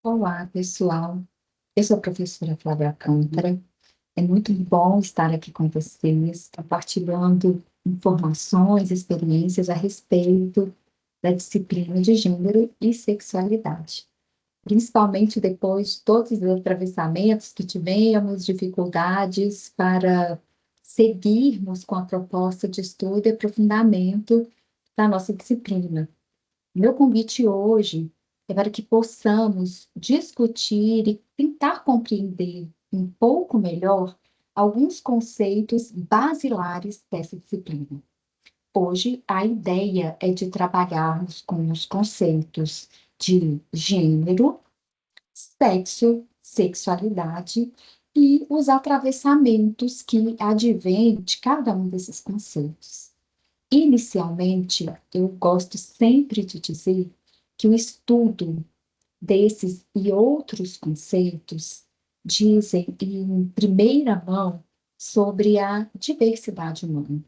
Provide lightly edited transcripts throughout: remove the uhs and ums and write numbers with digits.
Olá, pessoal. Eu sou a professora Flávia Alcântara. É muito bom estar aqui com vocês, compartilhando informações, experiências a respeito da disciplina de gênero e sexualidade. Principalmente depois de todos os atravessamentos que tivemos, dificuldades para seguirmos com a proposta de estudo e aprofundamento da nossa disciplina. Meu convite hoje é para que possamos discutir e tentar compreender um pouco melhor alguns conceitos basilares dessa disciplina. Hoje, a ideia é de trabalharmos com os conceitos de gênero, sexo, sexualidade e os atravessamentos que advêm de cada um desses conceitos. Inicialmente, eu gosto sempre de dizer que o estudo desses e outros conceitos dizem em primeira mão sobre a diversidade humana.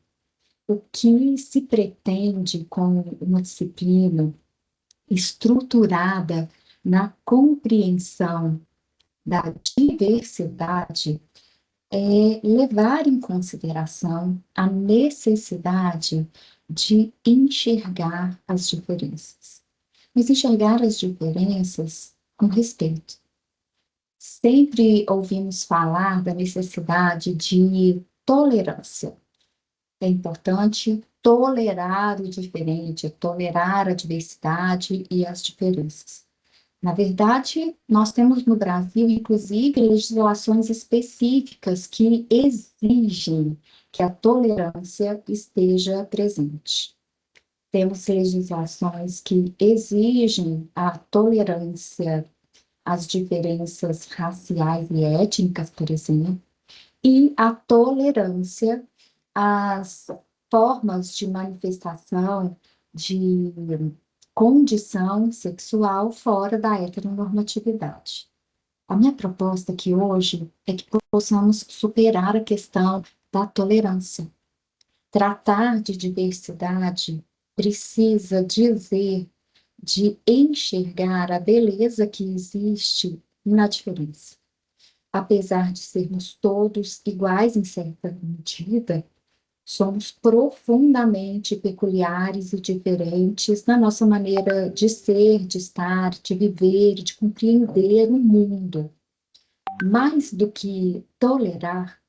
O que se pretende com uma disciplina estruturada na compreensão da diversidade é levar em consideração a necessidade de enxergar as diferenças. Mas enxergar as diferenças com respeito. Sempre ouvimos falar da necessidade de tolerância. É importante tolerar o diferente, tolerar a diversidade e as diferenças. Na verdade, nós temos no Brasil, inclusive, legislações específicas que exigem que a tolerância esteja presente. Temos legislações que exigem a tolerância às diferenças raciais e étnicas, por exemplo, e a tolerância às formas de manifestação de condição sexual fora da heteronormatividade. A minha proposta aqui hoje é que possamos superar a questão da tolerância. Tratar de diversidade precisa dizer de enxergar a beleza que existe na diferença. Apesar de sermos todos iguais em certa medida, somos profundamente peculiares e diferentes na nossa maneira de ser, de estar, de viver, de compreender o mundo. Mais do que tolerar,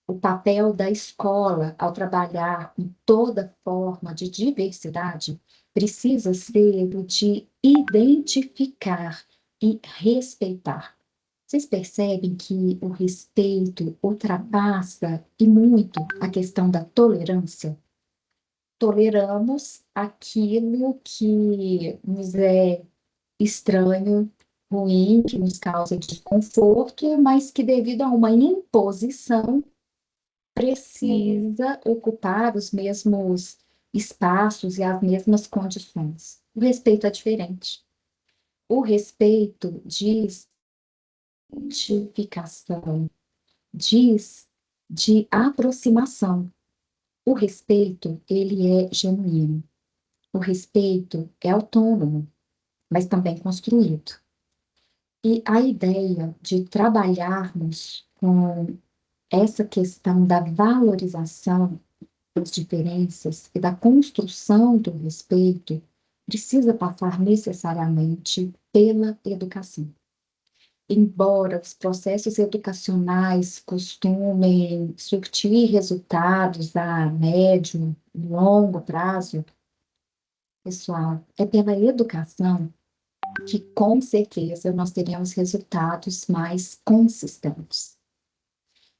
o papel da escola ao trabalhar com toda forma de diversidade precisa ser o de identificar e respeitar. Vocês percebem que o respeito ultrapassa e muito a questão da tolerância? Toleramos aquilo que nos é estranho, ruim, que nos causa desconforto, mas que devido a uma imposição precisa ocupar os mesmos espaços e as mesmas condições. O respeito é diferente. O respeito diz identificação, diz de aproximação. O respeito, ele é genuíno. O respeito é autônomo, mas também construído. E a ideia de trabalharmos com essa questão da valorização das diferenças e da construção do respeito precisa passar necessariamente pela educação. Embora os processos educacionais costumem surtir resultados a médio e longo prazo, pessoal, é pela educação que, com certeza, nós teremos resultados mais consistentes.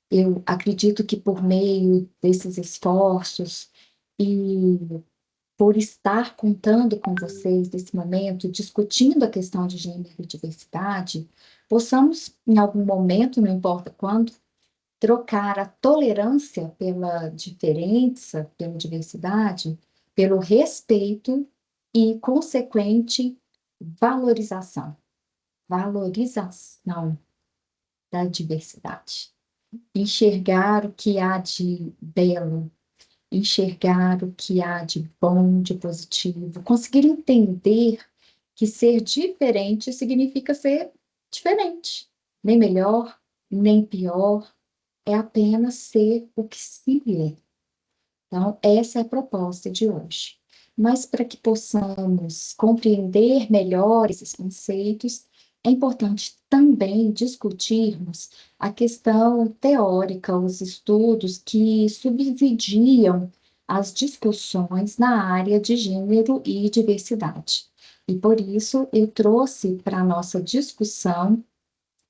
Eu acredito que por meio desses esforços e por estar contando com vocês nesse momento, discutindo a questão de gênero e diversidade, possamos, em algum momento, não importa quando, trocar a tolerância pela diferença, pela diversidade, pelo respeito e consequente valorização. Valorização da diversidade. Enxergar o que há de belo, enxergar o que há de bom, de positivo, conseguir entender que ser diferente significa ser diferente, nem melhor, nem pior, é apenas ser o que se é. Então, essa é a proposta de hoje. Mas para que possamos compreender melhor esses conceitos, é importante também discutirmos a questão teórica, os estudos que subsidiam as discussões na área de gênero e diversidade. E por isso eu trouxe para a nossa discussão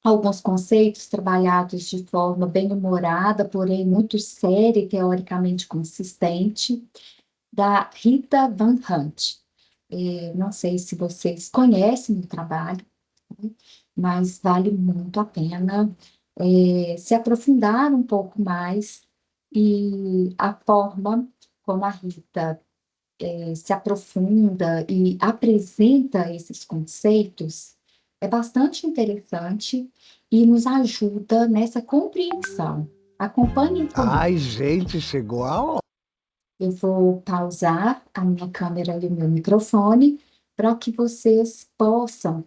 alguns conceitos trabalhados de forma bem humorada, porém muito séria e teoricamente consistente, da Rita Van Hunt. Não sei se vocês conhecem o trabalho, né, mas vale muito a pena se aprofundar um pouco mais e a forma como a Rita se aprofunda e apresenta esses conceitos é bastante interessante e nos ajuda nessa compreensão. Acompanhem comigo. Ai, gente, chegou a hora. Eu vou pausar a minha câmera e o meu microfone para que vocês possam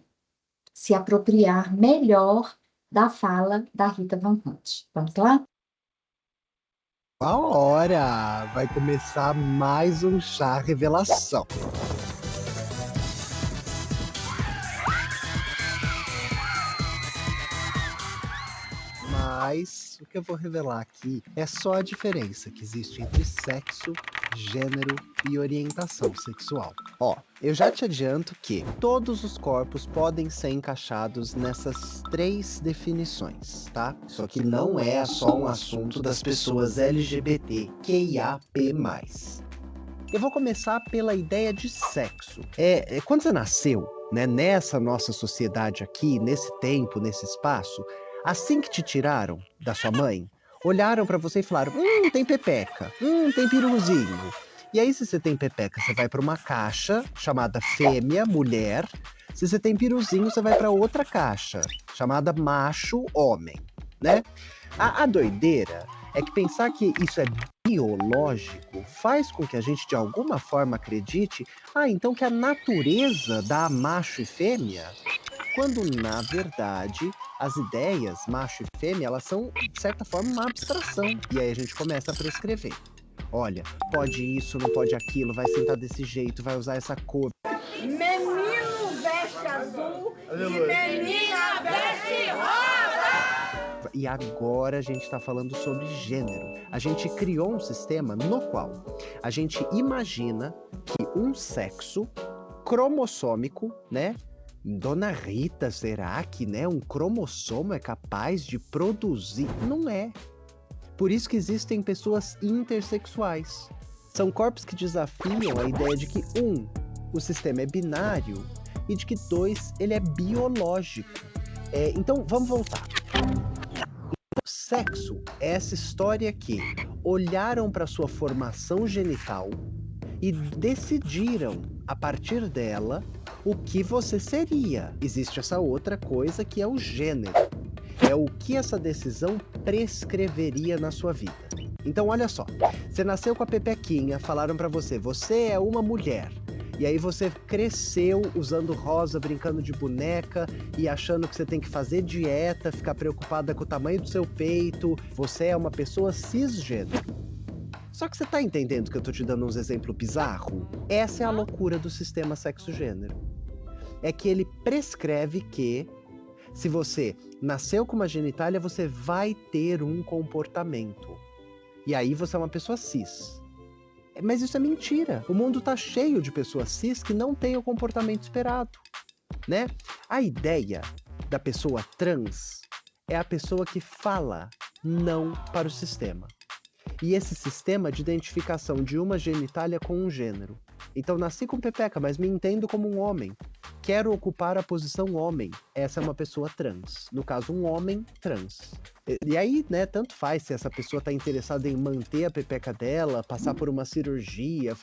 se apropriar melhor da fala da Rita Van Hunt. Vamos lá? A hora! Vai começar mais um chá revelação. Mas o que eu vou revelar aqui é só a diferença que existe entre sexo, gênero e orientação sexual. Ó, eu já te adianto que todos os corpos podem ser encaixados nessas 3 definições, tá? Isso aqui não é só um assunto das pessoas LGBTQIAP+. Eu vou começar pela ideia de sexo. Quando você nasceu, né, nessa nossa sociedade aqui, nesse tempo, nesse espaço, assim que te tiraram da sua mãe, olharam pra você e falaram: tem pepeca, tem piruzinho. E aí, se você tem pepeca, você vai pra uma caixa chamada fêmea, mulher. Se você tem piruzinho, você vai pra outra caixa chamada macho, homem, né? A doideira é que pensar que isso é biológico faz com que a gente de alguma forma acredite, então que a natureza dá macho e fêmea, quando na verdade as ideias macho e fêmea, elas são de certa forma uma abstração. E aí a gente começa a prescrever. Olha, pode isso, não pode aquilo, vai sentar desse jeito, vai usar essa cor. Menino veste azul e menina veste rosa. E agora a gente está falando sobre gênero. A gente criou um sistema no qual a gente imagina que um sexo cromossômico, né? Dona Rita, será que, né, um cromossomo é capaz de produzir? Não é. Por isso que existem pessoas intersexuais. São corpos que desafiam a ideia de que, o sistema é binário e de que, 2, ele é biológico. Então, vamos voltar. O sexo é essa história que olharam para sua formação genital e decidiram, a partir dela, o que você seria. Existe essa outra coisa que é o gênero. É o que essa decisão prescreveria na sua vida. Então, olha só. Você nasceu com a pepequinha, falaram pra você, você é uma mulher. E aí você cresceu usando rosa, brincando de boneca e achando que você tem que fazer dieta, ficar preocupada com o tamanho do seu peito. Você é uma pessoa cisgênero. Só que você tá entendendo que eu tô te dando uns exemplos bizarros? Essa é a loucura do sistema sexo-gênero. É que ele prescreve que, se você nasceu com uma genitália, você vai ter um comportamento. E aí você é uma pessoa cis. Mas isso é mentira. O mundo tá cheio de pessoas cis que não têm o comportamento esperado, né? A ideia da pessoa trans é a pessoa que fala não para o sistema. E esse sistema de identificação de uma genitália com um gênero. Então, nasci com pepeca, mas me entendo como um homem. Quero ocupar a posição homem. Essa é uma pessoa trans. No caso, um homem trans. E aí, né, tanto faz se essa pessoa tá interessada em manter a pepeca dela, passar por uma cirurgia,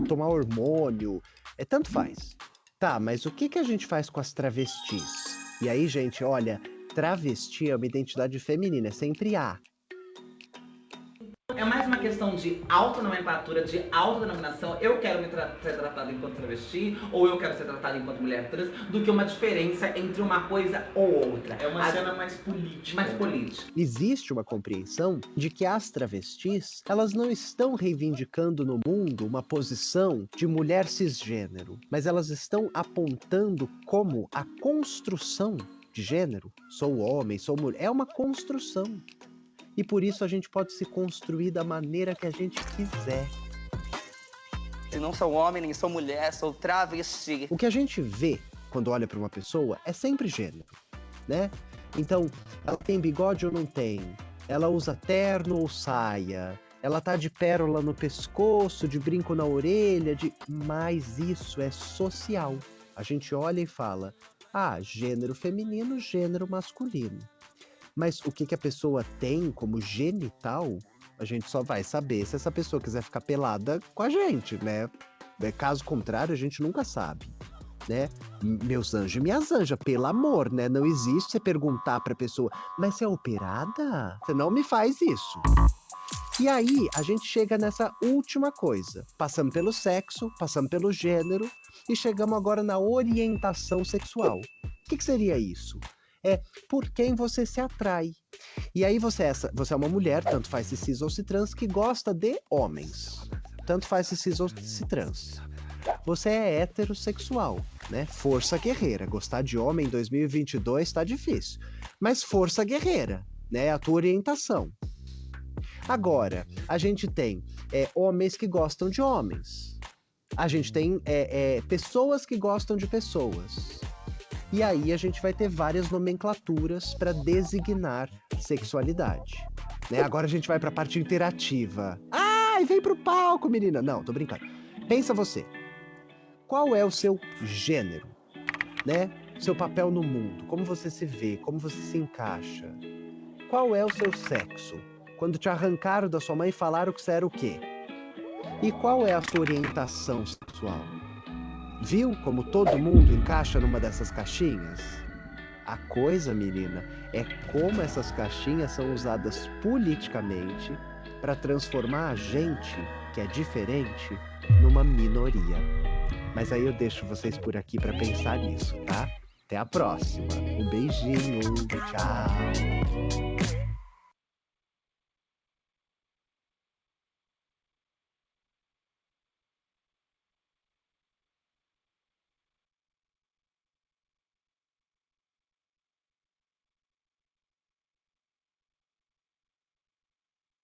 tomar hormônio, tanto faz. Tá, mas o que a gente faz com as travestis? E aí, gente, olha, travesti é uma identidade feminina, é sempre A. é mais uma questão de autonomenclatura, de autodenominação. Eu quero ser tratada enquanto travesti, ou eu quero ser tratada enquanto mulher trans, do que uma diferença entre uma coisa ou outra. É uma cena mais política. Mais política. Existe uma compreensão de que as travestis, elas não estão reivindicando no mundo uma posição de mulher cisgênero, mas elas estão apontando como a construção de gênero, sou homem, sou mulher, é uma construção. E por isso a gente pode se construir da maneira que a gente quiser. Eu não sou homem, nem sou mulher, sou travesti. O que a gente vê quando olha para uma pessoa é sempre gênero, né? Então, ela tem bigode ou não tem? Ela usa terno ou saia? Ela tá de pérola no pescoço, de brinco na orelha, mas isso é social. A gente olha e fala, gênero feminino, gênero masculino. Mas o que a pessoa tem como genital, a gente só vai saber se essa pessoa quiser ficar pelada com a gente, né? Caso contrário, a gente nunca sabe, né? Meus anjos e minhas anjas, pelo amor, né? Não existe você perguntar pra pessoa, mas você é operada? Você não me faz isso. E aí, a gente chega nessa última coisa. Passamos pelo sexo, passamos pelo gênero e chegamos agora na orientação sexual. O que seria isso? É por quem você se atrai. E aí você é uma mulher, tanto faz se cis ou se trans, que gosta de homens. Tanto faz se cis ou se trans. Você é heterossexual, né? Força guerreira. Gostar de homem em 2022 tá difícil. Mas força guerreira, né? É a tua orientação. Agora, a gente tem homens que gostam de homens. A gente tem pessoas que gostam de pessoas. E aí a gente vai ter várias nomenclaturas para designar sexualidade. Né? Agora a gente vai para a parte interativa. Vem pro palco, menina! Não, tô brincando. Pensa você. Qual é o seu gênero? Né? Seu papel no mundo? Como você se vê? Como você se encaixa? Qual é o seu sexo? Quando te arrancaram da sua mãe e falaram que você era o quê? E qual é a sua orientação sexual? Viu como todo mundo encaixa numa dessas caixinhas? A coisa, menina, é como essas caixinhas são usadas politicamente para transformar a gente, que é diferente, numa minoria. Mas aí eu deixo vocês por aqui para pensar nisso, tá? Até a próxima. Um beijinho. Tchau.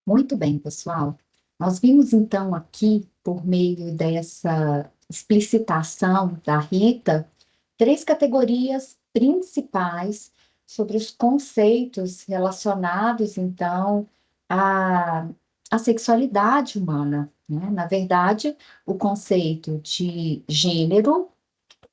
Muito bem, pessoal. Nós vimos então aqui, por meio dessa explicitação da Rita, 3 categorias principais sobre os conceitos relacionados, então, à sexualidade humana, né? Na verdade, o conceito de gênero,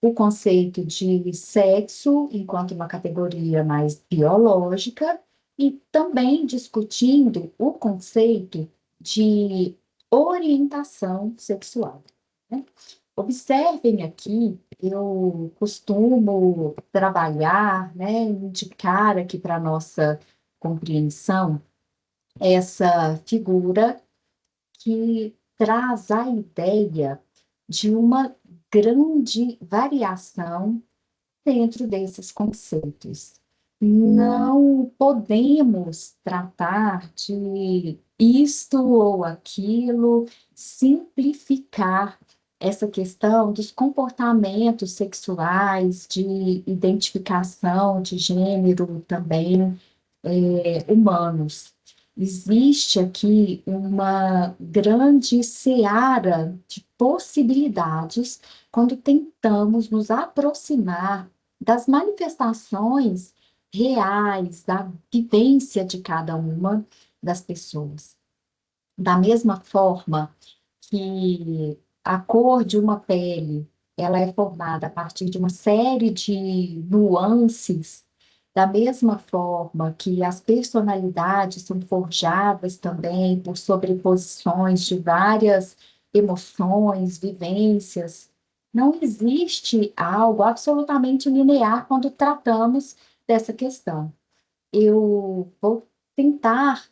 o conceito de sexo, enquanto uma categoria mais biológica, e também discutindo o conceito de orientação sexual, né? Observem aqui, eu costumo trabalhar, né, indicar aqui para a nossa compreensão essa figura que traz a ideia de uma grande variação dentro desses conceitos. Não podemos tratar de isto ou aquilo, simplificar essa questão dos comportamentos sexuais, de identificação de gênero também humanos. Existe aqui uma grande seara de possibilidades quando tentamos nos aproximar das manifestações reais, da vivência de cada uma das pessoas. Da mesma forma que a cor de uma pele, ela é formada a partir de uma série de nuances, da mesma forma que as personalidades são forjadas também por sobreposições de várias emoções, vivências, não existe algo absolutamente linear quando tratamos dessa questão. Eu vou tentar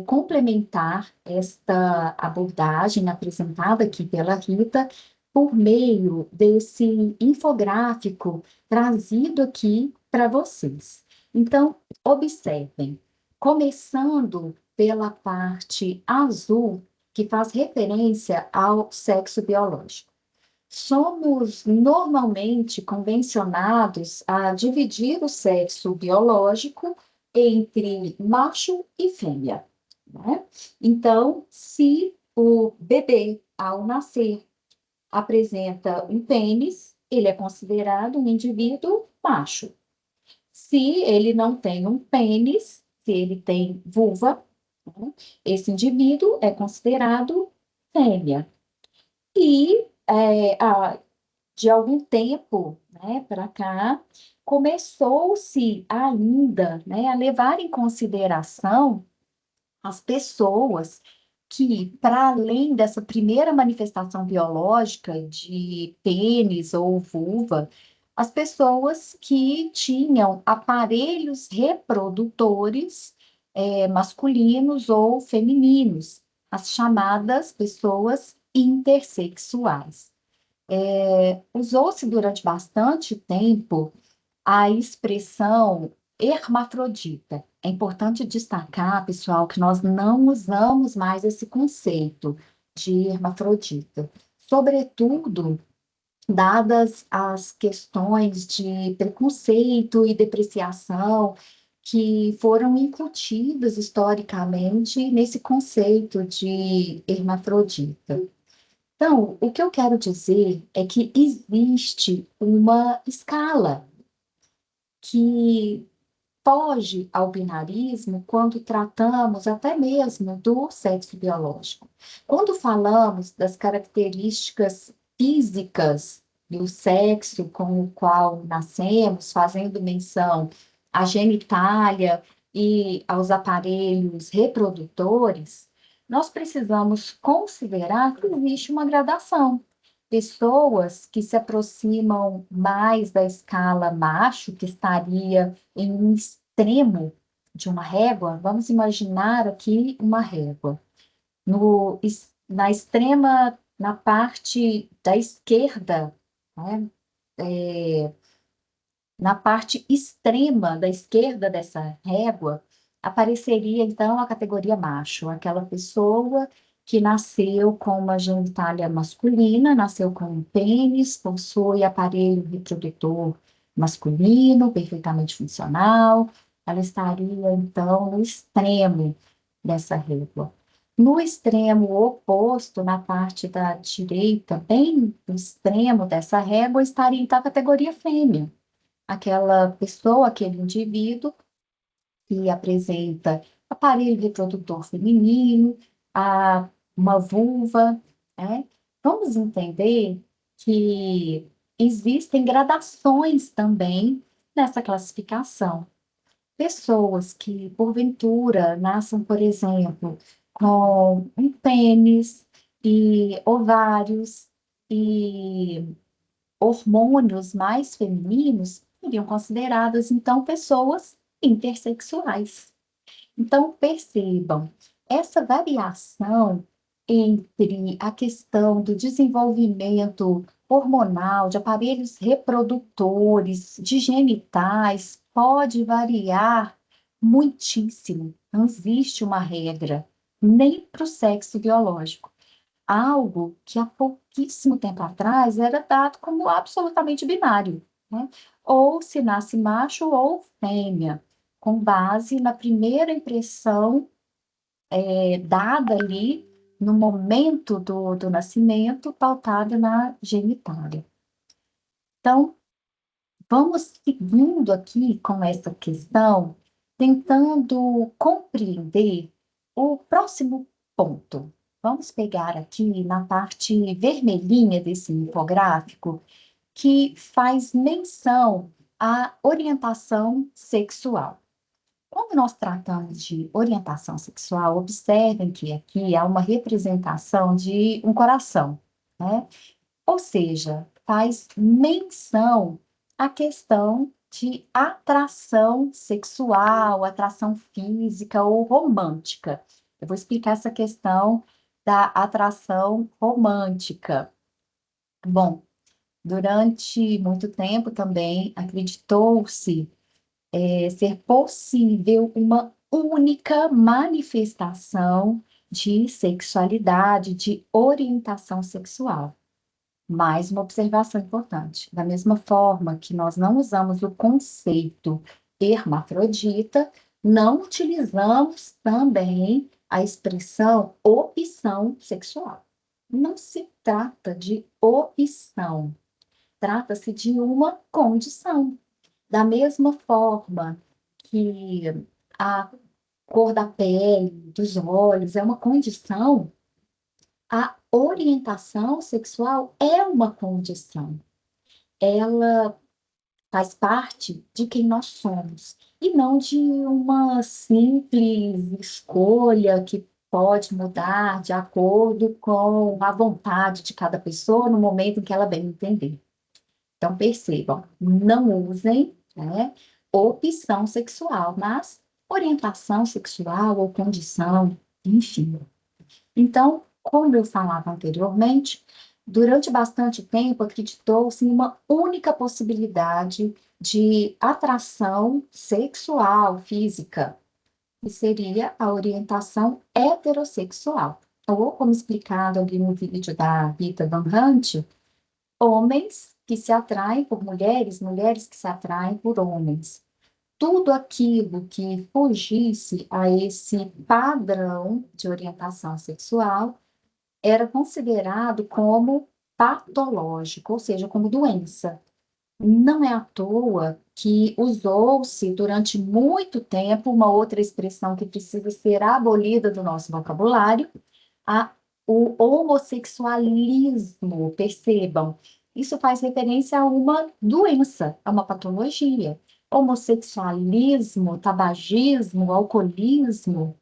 complementar esta abordagem apresentada aqui pela Rita por meio desse infográfico trazido aqui para vocês. Então, observem, começando pela parte azul, que faz referência ao sexo biológico. Somos normalmente convencionados a dividir o sexo biológico entre macho e fêmea, né? Então, se o bebê, ao nascer, apresenta um pênis, ele é considerado um indivíduo macho. Se ele não tem um pênis, se ele tem vulva, né, esse indivíduo é considerado fêmea. E de algum tempo, né, para cá, começou-se ainda, né, a levar em consideração as pessoas que, para além dessa primeira manifestação biológica de pênis ou vulva, as pessoas que tinham aparelhos reprodutores masculinos ou femininos, as chamadas pessoas intersexuais. Usou-se durante bastante tempo a expressão hermafrodita. É importante destacar, pessoal, que nós não usamos mais esse conceito de hermafrodita, sobretudo dadas as questões de preconceito e depreciação que foram incutidas historicamente nesse conceito de hermafrodita. Então, o que eu quero dizer é que existe uma escala que foge ao binarismo quando tratamos até mesmo do sexo biológico. Quando falamos das características físicas do sexo com o qual nascemos, fazendo menção à genitália e aos aparelhos reprodutores, nós precisamos considerar que existe uma gradação. Pessoas que se aproximam mais da escala macho, que estaria em um extremo de uma régua, vamos imaginar aqui uma régua. Na extrema, na parte da esquerda, né, na parte extrema da esquerda dessa régua, apareceria então a categoria macho, aquela pessoa que nasceu com uma genitália masculina, nasceu com um pênis, possui aparelho reprodutor masculino, perfeitamente funcional, ela estaria então no extremo dessa régua. No extremo oposto, na parte da direita, bem no extremo dessa régua, estaria então a categoria fêmea, aquela pessoa, aquele indivíduo que apresenta aparelho reprodutor feminino, uma vulva, né? Vamos entender que existem gradações também nessa classificação. Pessoas que, porventura, nasçam, por exemplo, com um pênis e ovários e hormônios mais femininos seriam consideradas, então, pessoas intersexuais. Então, percebam, essa variação entre a questão do desenvolvimento hormonal, de aparelhos reprodutores, de genitais, pode variar muitíssimo. Não existe uma regra, nem para o sexo biológico. Algo que há pouquíssimo tempo atrás era dado como absolutamente binário, né? Ou se nasce macho ou fêmea, com base na primeira impressão dada ali no momento do nascimento, pautada na genitália. Então, vamos seguindo aqui com essa questão, tentando compreender o próximo ponto. Vamos pegar aqui na parte vermelhinha desse infográfico, que faz menção à orientação sexual. Quando nós tratamos de orientação sexual, observem que aqui há uma representação de um coração, né? Ou seja, faz menção à questão de atração sexual, atração física ou romântica. Eu vou explicar essa questão da atração romântica. Bom, durante muito tempo também acreditou-se ser possível uma única manifestação de sexualidade, de orientação sexual. Mais uma observação importante. Da mesma forma que nós não usamos o conceito hermafrodita, não utilizamos também a expressão opção sexual. Não se trata de opção, trata-se de uma condição. Da mesma forma que a cor da pele, dos olhos é uma condição, a orientação sexual é uma condição. Ela faz parte de quem nós somos e não de uma simples escolha que pode mudar de acordo com a vontade de cada pessoa no momento em que ela bem entender. Então, percebam, não usem, né, opção sexual, mas orientação sexual ou condição, enfim. Então, como eu falava anteriormente, durante bastante tempo acreditou-se em uma única possibilidade de atração sexual, física, que seria a orientação heterossexual. Ou, como explicado ali no vídeo da Rita Van Hunt, homens que se atraem por mulheres, mulheres que se atraem por homens. Tudo aquilo que fugisse a esse padrão de orientação sexual era considerado como patológico, ou seja, como doença. Não é à toa que usou-se durante muito tempo uma outra expressão que precisa ser abolida do nosso vocabulário, o homossexualismo. Percebam, isso faz referência a uma doença, a uma patologia. Homossexualismo, tabagismo, alcoolismo.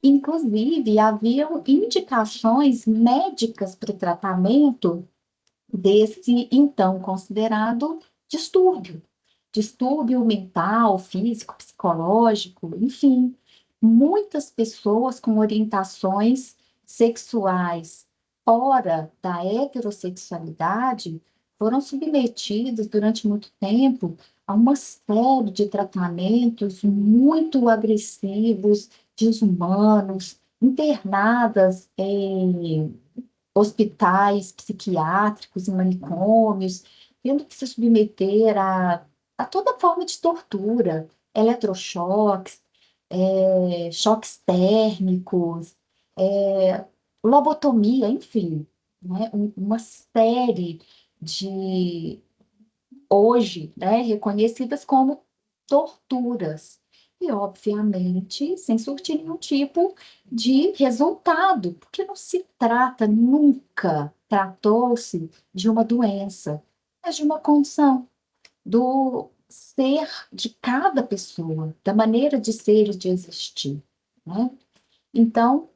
Inclusive, haviam indicações médicas para o tratamento desse, então, considerado distúrbio. Distúrbio mental, físico, psicológico, enfim. Muitas pessoas com orientações sexuais fora da heterossexualidade foram submetidas durante muito tempo a uma série de tratamentos muito agressivos, desumanos, internadas em hospitais psiquiátricos e manicômios, tendo que se submeter a toda forma de tortura, eletrochoques, choques térmicos, lobotomia, enfim, né? Uma série de, hoje, né, reconhecidas como torturas. E, obviamente, sem surtir nenhum tipo de resultado, porque não se trata, nunca tratou-se de uma doença, mas de uma condição do ser de cada pessoa, da maneira de ser e de existir, né? Então,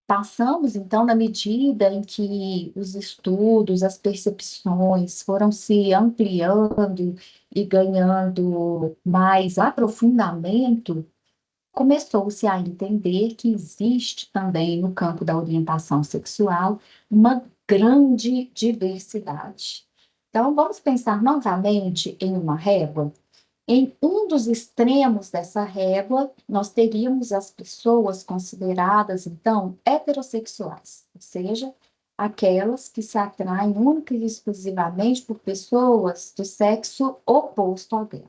passamos, então, na medida em que os estudos, as percepções foram se ampliando e ganhando mais aprofundamento, começou-se a entender que existe também no campo da orientação sexual uma grande diversidade. Então, vamos pensar novamente em uma régua. Em um dos extremos dessa régua, nós teríamos as pessoas consideradas, então, heterossexuais, ou seja, aquelas que se atraem única e exclusivamente por pessoas do sexo oposto ao dela.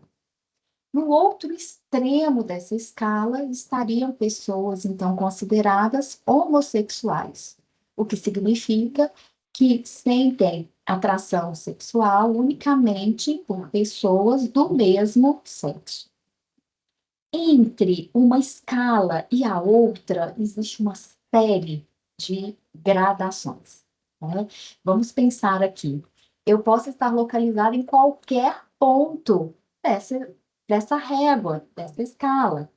No outro extremo dessa escala estariam pessoas, então, consideradas homossexuais, o que significa que sentem atração sexual unicamente por pessoas do mesmo sexo. Entre uma escala e a outra, existe uma série de gradações, né? Vamos pensar aqui. Eu posso estar localizada em qualquer ponto dessa régua, dessa escala.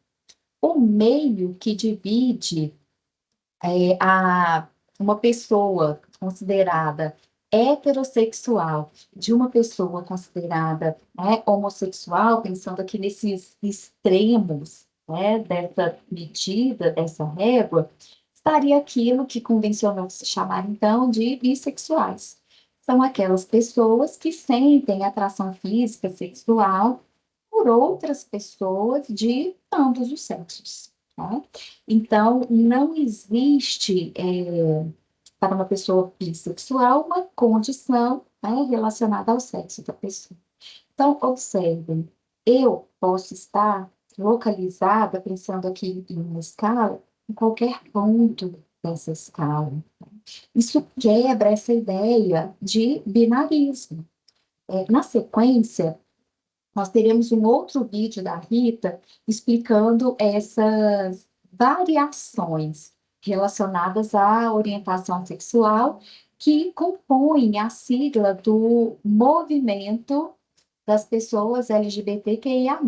O meio que divide uma pessoa considerada heterossexual de uma pessoa considerada, né, homossexual, pensando aqui nesses extremos, né, dessa medida, dessa régua, estaria aquilo que convencionou se chamar, então, de bissexuais. São aquelas pessoas que sentem atração física, sexual, por outras pessoas de ambos os sexos. Tá? Então, não existe, para uma pessoa bissexual, uma condição, né, relacionada ao sexo da pessoa. Então, observem, eu posso estar localizada, pensando aqui em uma escala, em qualquer ponto dessa escala. Isso quebra essa ideia de binarismo. Na sequência, nós teremos um outro vídeo da Rita explicando essas variações relacionadas à orientação sexual que compõem a sigla do movimento das pessoas LGBTQIA+.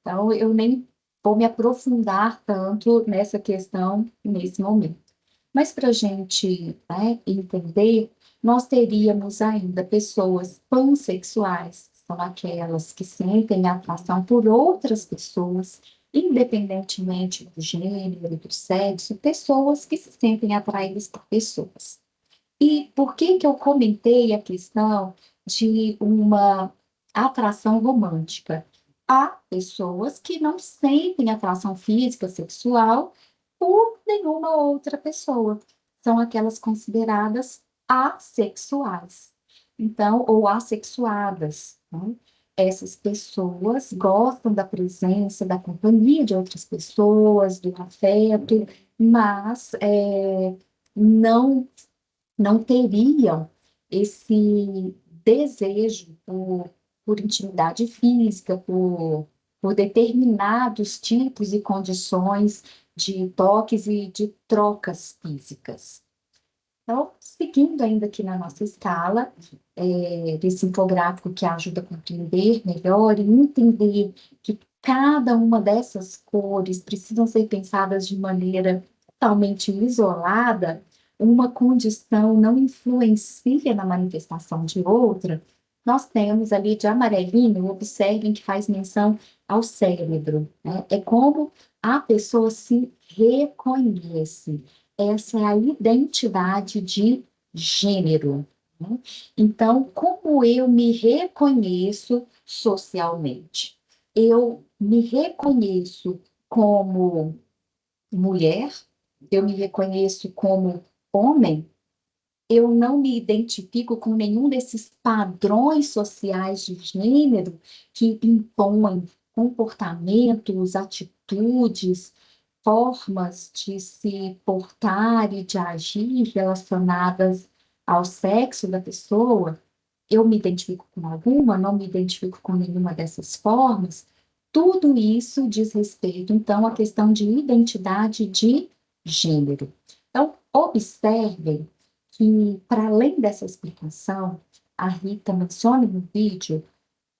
Então, eu nem vou me aprofundar tanto nessa questão nesse momento. Mas para a gente, né, entender, nós teríamos ainda pessoas pansexuais, são aquelas que sentem atração por outras pessoas, independentemente do gênero, do sexo, pessoas que se sentem atraídas por pessoas. E por que que eu comentei a questão de uma atração romântica? Há pessoas que não sentem atração física, sexual, por nenhuma outra pessoa. São aquelas consideradas assexuais. Então, ou assexuadas, né? Essas pessoas gostam da presença, da companhia de outras pessoas, do afeto, mas não não teriam esse desejo por intimidade física, por determinados tipos e condições de toques e de trocas físicas. Então, seguindo ainda aqui na nossa escala, desse infográfico que ajuda a compreender melhor e entender que cada uma dessas cores precisam ser pensadas de maneira totalmente isolada, uma condição não influencia na manifestação de outra, nós temos ali de amarelinho, observem que faz menção ao cérebro, né? É como a pessoa se reconhece. Essa é a identidade de gênero, né? Então, como eu me reconheço socialmente? Eu me reconheço como mulher, eu me reconheço como homem, eu não me identifico com nenhum desses padrões sociais de gênero que impõem comportamentos, atitudes, formas de se portar e de agir relacionadas ao sexo da pessoa, eu me identifico com alguma, não me identifico com nenhuma dessas formas, tudo isso diz respeito, então, à questão de identidade de gênero. Então, observem que, para além dessa explicação, a Rita menciona no vídeo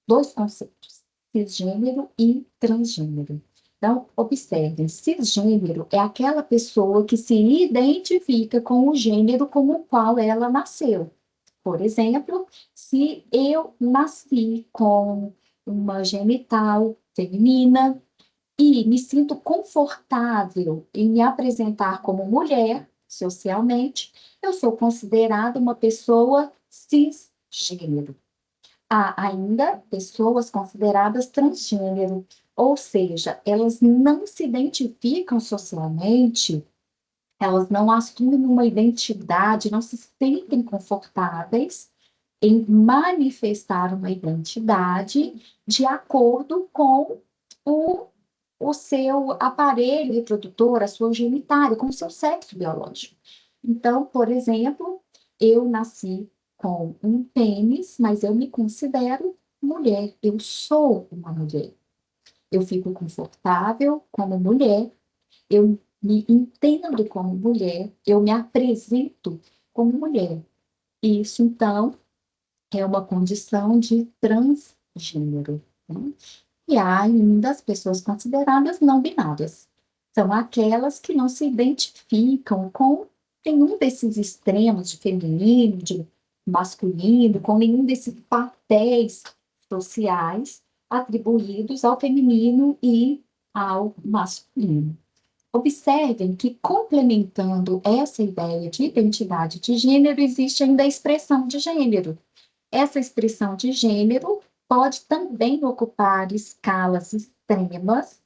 dois conceitos, cisgênero e transgênero. Então, observem, cisgênero é aquela pessoa que se identifica com o gênero como o qual ela nasceu. Por exemplo, se eu nasci com uma genital feminina e me sinto confortável em me apresentar como mulher socialmente, eu sou considerada uma pessoa cisgênero. Há ainda pessoas consideradas transgênero, ou seja, elas não se identificam socialmente, elas não assumem uma identidade, não se sentem confortáveis em manifestar uma identidade de acordo com o, o seu aparelho reprodutor, a sua genitália, com o seu sexo biológico. Então, por exemplo, eu nasci com um pênis, mas eu me considero mulher, eu sou uma mulher. Eu fico confortável como mulher, eu me entendo como mulher, eu me apresento como mulher. Isso, então, é uma condição de transgênero, né? E há ainda as pessoas consideradas não binárias. São aquelas que não se identificam com nenhum desses extremos de feminino, de masculino, com nenhum desses papéis sociais atribuídos ao feminino e ao masculino. Observem que, complementando essa ideia de identidade de gênero, existe ainda a expressão de gênero. Essa expressão de gênero pode também ocupar escalas extremas,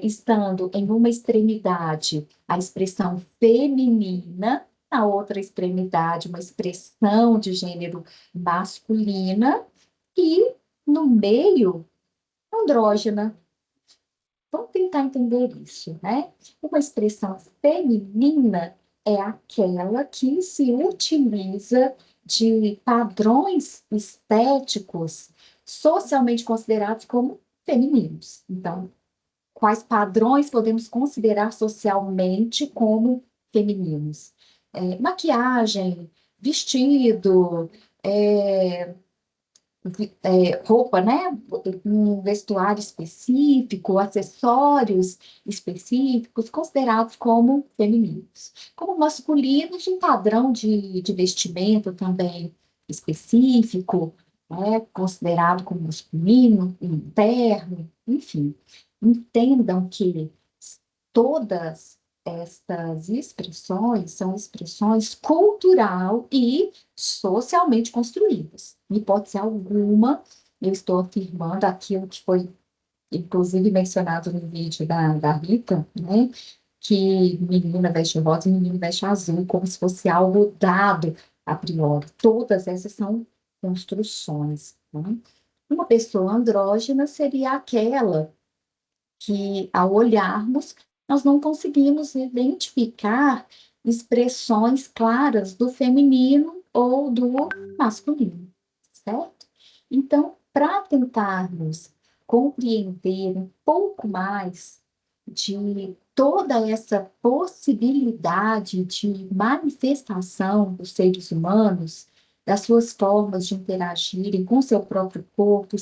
estando em uma extremidade a expressão feminina, na outra extremidade uma expressão de gênero masculina e no meio andrógena. Vamos tentar entender isso, né? Uma expressão feminina é aquela que se utiliza de padrões estéticos socialmente considerados como femininos. Então, quais padrões podemos considerar socialmente como femininos? Maquiagem, vestido, roupa, né? Um vestuário específico, acessórios específicos, considerados como femininos. Como masculinos, um padrão de vestimento também específico, né? Considerado como masculino, interno, enfim. Entendam que todas estas expressões são expressões cultural e socialmente construídas. Em hipótese alguma, eu estou afirmando aquilo que foi, inclusive, mencionado no vídeo da Rita, né? Que menina veste rosa e menino veste azul, como se fosse algo dado a priori. Todas essas são construções, né? Uma pessoa andrógena seria aquela que, ao olharmos, nós não conseguimos identificar expressões claras do feminino ou do masculino, certo? Então, para tentarmos compreender um pouco mais de toda essa possibilidade de manifestação dos seres humanos, das suas formas de interagirem com seu próprio corpo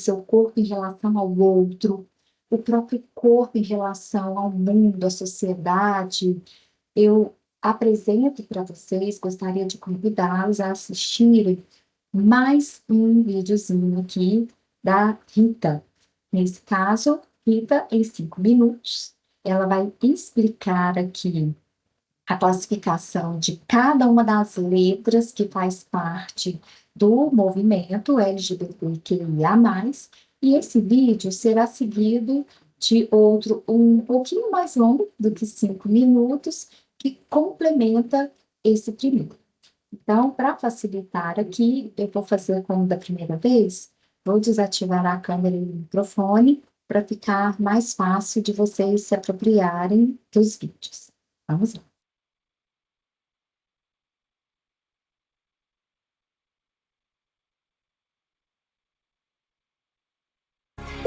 em relação ao outro, o próprio corpo em relação ao mundo, à sociedade, eu apresento para vocês, gostaria de convidá-los a assistirem mais um videozinho aqui da Rita. Nesse caso, Rita, em 5 minutos, ela vai explicar aqui a classificação de cada uma das letras que faz parte do movimento LGBTQIA+, e esse vídeo será seguido de outro um pouquinho mais longo do que 5 minutos, que complementa esse primeiro. Então, para facilitar aqui, eu vou fazer como da primeira vez, vou desativar a câmera e o microfone para ficar mais fácil de vocês se apropriarem dos vídeos. Vamos lá.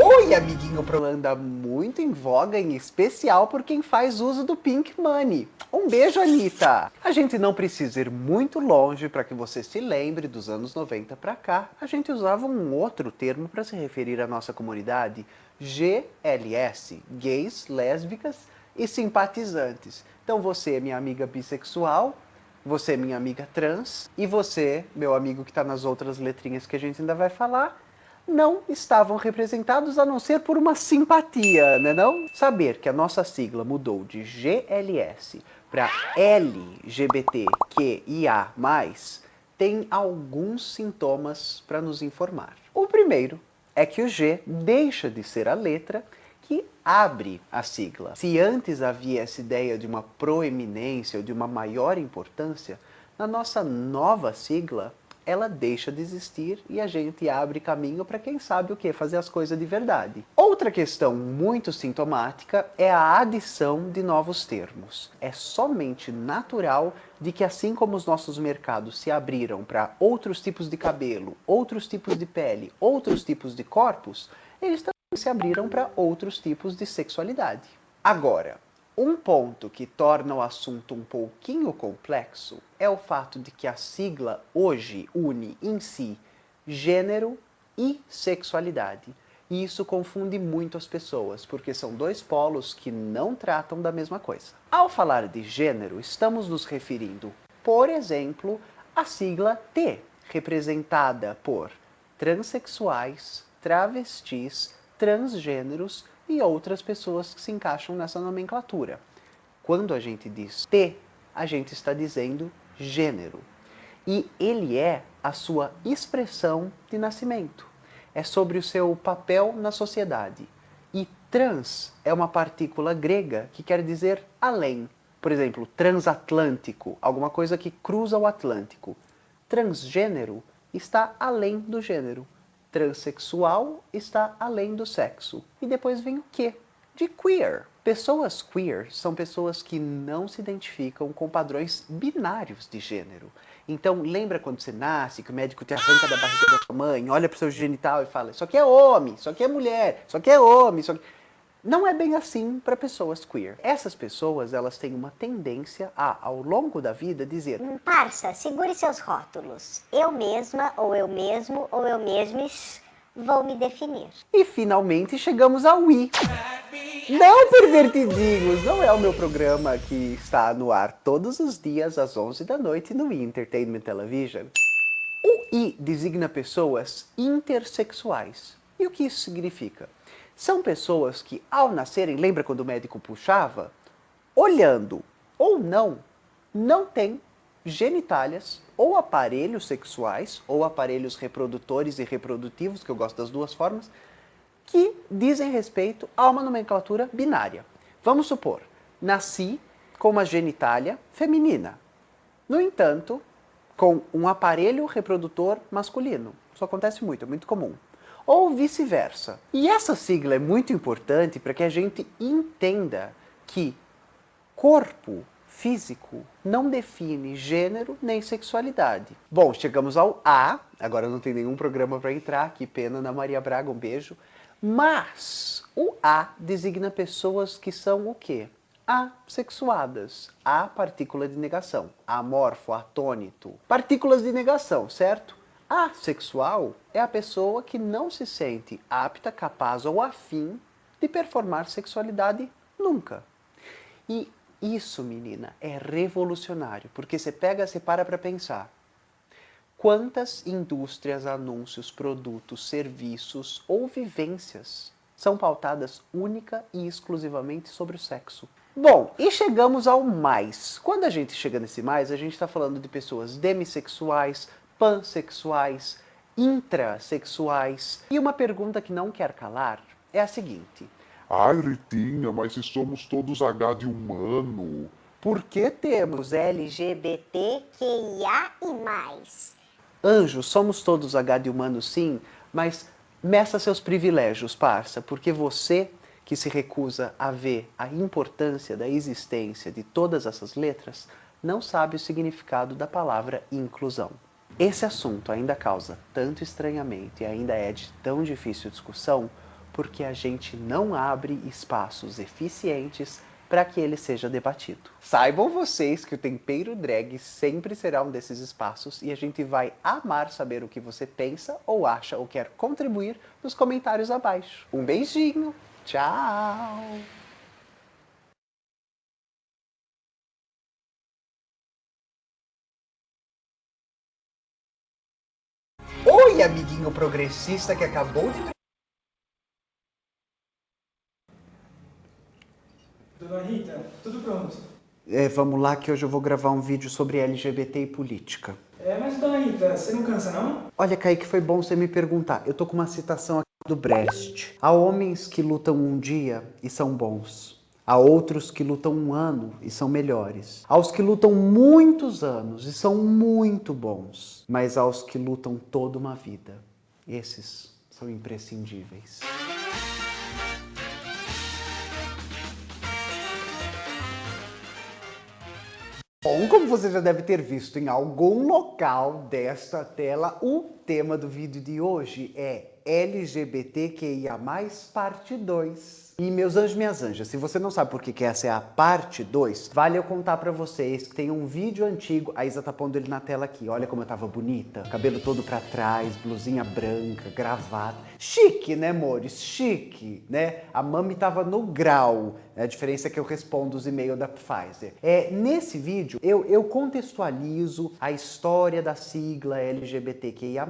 Oi, amiguinho pro anda muito em voga, em especial por quem faz uso do Pink Money. Um beijo, Anitta! A gente não precisa ir muito longe para que você se lembre dos anos 90 para cá. A gente usava um outro termo para se referir à nossa comunidade, GLS, gays, lésbicas e simpatizantes. Então você, minha amiga bissexual, você, minha amiga trans, e você, meu amigo que está nas outras letrinhas que a gente ainda vai falar, não estavam representados a não ser por uma simpatia, né não? Saber que a nossa sigla mudou de GLS para LGBTQIA+, tem alguns sintomas para nos informar. O primeiro é que o G deixa de ser a letra que abre a sigla. Se antes havia essa ideia de uma proeminência ou de uma maior importância, na nossa nova sigla, ela deixa de existir e a gente abre caminho para quem sabe o que, fazer as coisas de verdade. Outra questão muito sintomática é a adição de novos termos. É somente natural de que, assim como os nossos mercados se abriram para outros tipos de cabelo, outros tipos de pele, outros tipos de corpos, eles também se abriram para outros tipos de sexualidade. Agora, um ponto que torna o assunto um pouquinho complexo é o fato de que a sigla hoje une em si gênero e sexualidade. E isso confunde muito as pessoas, porque são dois polos que não tratam da mesma coisa. Ao falar de gênero, estamos nos referindo, por exemplo, à sigla T, representada por transexuais, travestis, transgêneros e outras pessoas que se encaixam nessa nomenclatura. Quando a gente diz T, a gente está dizendo gênero. E ele é a sua expressão de nascimento. É sobre o seu papel na sociedade. E trans é uma partícula grega que quer dizer além. Por exemplo, transatlântico, alguma coisa que cruza o Atlântico. Transgênero está além do gênero. Transsexual está além do sexo. E depois vem o quê? De queer. Pessoas queer são pessoas que não se identificam com padrões binários de gênero. Então, lembra quando você nasce, que o médico te arranca da barriga da sua mãe, olha para o seu genital e fala, isso aqui é homem, isso aqui é mulher, isso aqui é homem, isso aqui... Não é bem assim para pessoas queer. Essas pessoas, elas têm uma tendência a, ao longo da vida, dizer: Parça, segure seus rótulos. Eu mesma, ou eu mesmo, ou eu mesmes, vou me definir. E finalmente chegamos ao I. Não, pervertidinhos! Não é o meu programa que está no ar todos os dias às 11 da noite no I Entertainment Television. O I designa pessoas intersexuais. E o que isso significa? São pessoas que, ao nascerem, lembra quando o médico puxava? Olhando ou não têm genitálias ou aparelhos sexuais, ou aparelhos reprodutores e reprodutivos, que eu gosto das duas formas, que dizem respeito a uma nomenclatura binária. Vamos supor, nasci com uma genitália feminina. No entanto, com um aparelho reprodutor masculino. Isso acontece muito, é muito comum. Ou vice-versa. E essa sigla é muito importante para que a gente entenda que corpo físico não define gênero nem sexualidade. Bom, chegamos ao A. Agora não tem nenhum programa para entrar, que pena, Ana Maria Braga, um beijo. Mas o A designa pessoas que são o quê? Assexuadas. A partícula de negação. Amorfo, atônito. Partículas de negação, certo? Assexual é a pessoa que não se sente apta, capaz ou afim de performar sexualidade nunca. E isso, menina, é revolucionário, porque você para para pensar. Quantas indústrias, anúncios, produtos, serviços ou vivências são pautadas única e exclusivamente sobre o sexo? Bom, e chegamos ao mais. Quando a gente chega nesse mais, a gente está falando de pessoas demissexuais, pansexuais, intrasexuais. E uma pergunta que não quer calar é a seguinte. Ai, Ritinha, mas se somos todos H de humano. Por que temos LGBTQIA e mais? Anjos, somos todos H de humano sim, mas meça seus privilégios, parça, porque você que se recusa a ver a importância da existência de todas essas letras, não sabe o significado da palavra inclusão. Esse assunto ainda causa tanto estranhamento e ainda é de tão difícil discussão porque a gente não abre espaços eficientes para que ele seja debatido. Saibam vocês que o Tempero Drag sempre será um desses espaços e a gente vai amar saber o que você pensa ou acha ou quer contribuir nos comentários abaixo. Um beijinho, tchau! Oi, amiguinho progressista que acabou de... Dona Rita, tudo pronto. Vamos lá que hoje eu vou gravar um vídeo sobre LGBT e política. Mas Dona Rita, você não cansa não? Olha, Kaique, foi bom você me perguntar. Eu tô com uma citação aqui do Brecht. Há homens que lutam um dia e são bons. Há outros que lutam um ano e são melhores. Há os que lutam muitos anos e são muito bons. Mas há os que lutam toda uma vida. Esses são imprescindíveis. Bom, como você já deve ter visto em algum local desta tela, o tema do vídeo de hoje é LGBTQIA+, parte 2. E meus anjos e minhas anjas, se você não sabe por que essa é a parte 2, vale eu contar pra vocês que tem um vídeo antigo, a Isa tá pondo ele na tela aqui, olha como eu tava bonita, cabelo todo pra trás, blusinha branca, gravata, chique, né, amores? Chique, né? A Mami tava no grau, a diferença é que eu respondo os e-mails da Pfizer. Nesse vídeo, eu contextualizo a história da sigla LGBTQIA+,